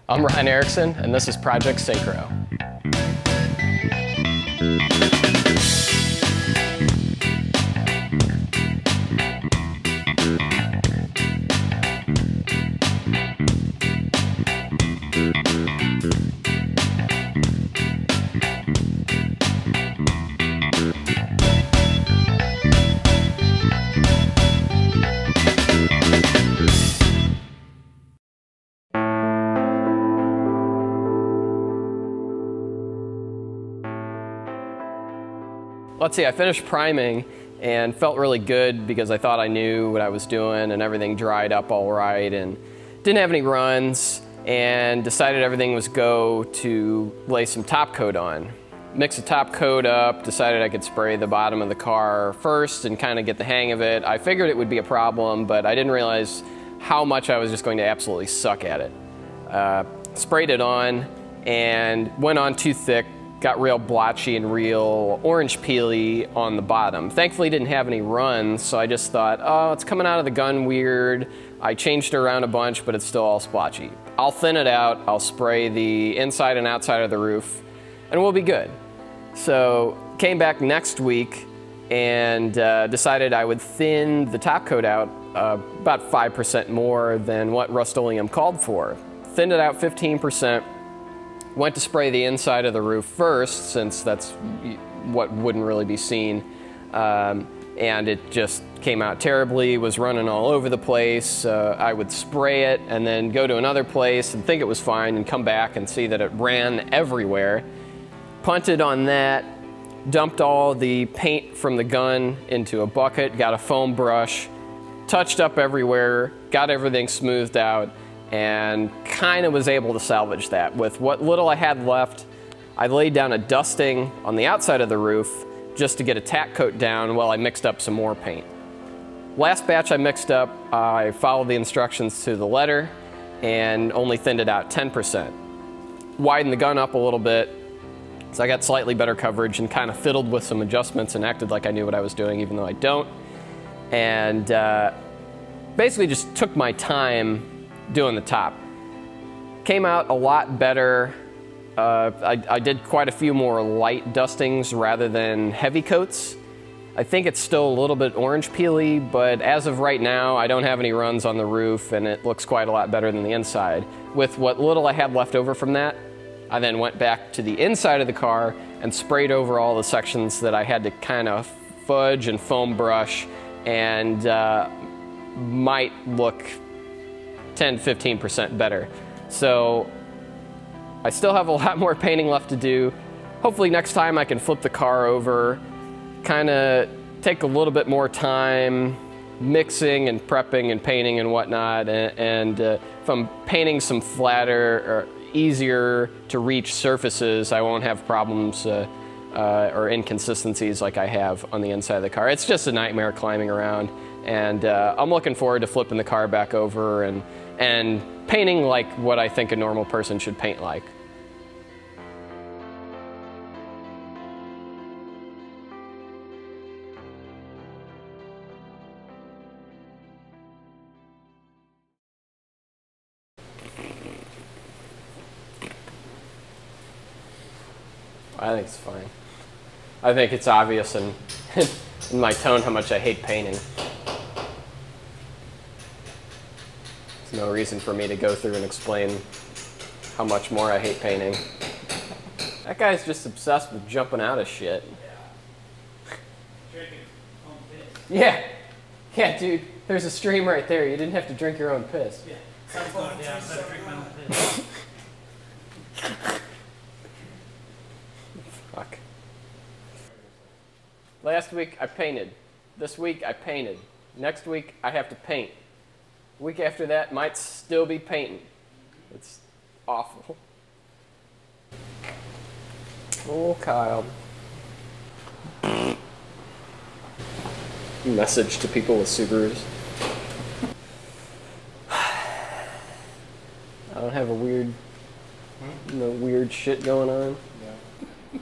I'm Ryan Erickson, and this is Project Syncro. Let's see, I finished priming and felt really good because I thought I knew what I was doing and everything dried up all right and didn't have any runs, and decided everything was go to lay some top coat on. Mixed the top coat up, decided I could spray the bottom of the car first and kind of get the hang of it. I figured it would be a problem, but I didn't realize how much I was just going to absolutely suck at it. Sprayed it on and went on too thick. Got real blotchy and real orange peely on the bottom. Thankfully didn't have any runs, so I just thought, oh, it's coming out of the gun weird. I changed it around a bunch, but it's still all splotchy. I'll thin it out, I'll spray the inside and outside of the roof, and we'll be good. So came back next week and decided I would thin the top coat out about 5% more than what Rust-Oleum called for. Thinned it out 15%. Went to spray the inside of the roof first, since that's what wouldn't really be seen, and it just came out terribly, was running all over the place. I would spray it and then go to another place and think it was fine and come back and see that it ran everywhere. Punted on that, dumped all the paint from the gun into a bucket, got a foam brush, touched up everywhere, got everything smoothed out, and kind of was able to salvage that. With what little I had left, I laid down a dusting on the outside of the roof just to get a tack coat down while I mixed up some more paint. Last batch I mixed up, I followed the instructions to the letter and only thinned it out 10%. Widened the gun up a little bit, so I got slightly better coverage and kind of fiddled with some adjustments and acted like I knew what I was doing even though I don't. And basically just took my time doing the top. Came out a lot better. I did quite a few more light dustings rather than heavy coats. I think it's still a little bit orange peely, but as of right now, I don't have any runs on the roof and it looks quite a lot better than the inside. With what little I had left over from that, I then went back to the inside of the car and sprayed over all the sections that I had to kind of fudge and foam brush and might look 10–15% better. So I still have a lot more painting left to do. Hopefully next time I can flip the car over, kind of take a little bit more time mixing and prepping and painting and whatnot, and if I'm painting some flatter or easier to reach surfaces, I won't have problems or inconsistencies like I have on the inside of the car. It's just a nightmare climbing around, and I'm looking forward to flipping the car back over and painting like what I think a normal person should paint like. I think it's fine. I think it's obvious in my tone how much I hate painting. No reason for me to go through and explain how much more I hate painting. That guy's just obsessed with jumping out of shit. Drinking own piss. Yeah. Yeah, dude. There's a stream right there. You didn't have to drink your own piss. Yeah. Yeah, I better drink my own piss. Fuck. Last week I painted. This week I painted. Next week I have to paint. Week after that might still be painting. It's awful. Oh, Kyle. Message to people with Subarus. I don't have a weird, weird shit going on. Yeah.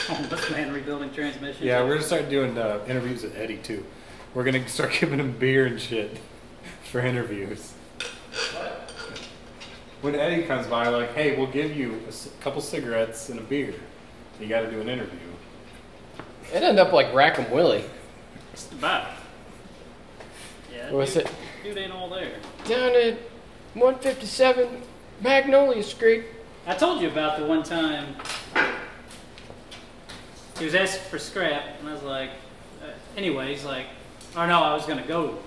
Homeless man rebuilding transmissions. Yeah, we're gonna start doing interviews with Eddie too. We're gonna start giving him beer and shit for interviews. What? when Eddie comes by, like, hey, we'll give you a couple cigarettes and a beer. You got to do an interview. It ended up like Rackham Willie. Just about. Yeah. What's it? Dude ain't all there. Down at 157 Magnolia Street. I told you about the one time he was asking for scrap, and I was like, anyway, he's like, oh no, I was gonna go.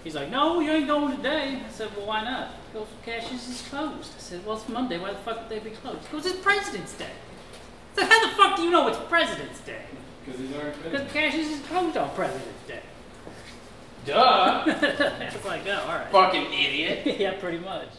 He's like, no, you ain't going today. I said, well, why not? He goes, Cassius is closed. I said, well, it's Monday. Why the fuck would they be closed? He goes, it's President's Day. I said, how the fuck do you know it's President's Day? Because he's already Because Cassius is closed on President's Day. Duh. I was like, oh, all right. Fucking idiot. Yeah, pretty much.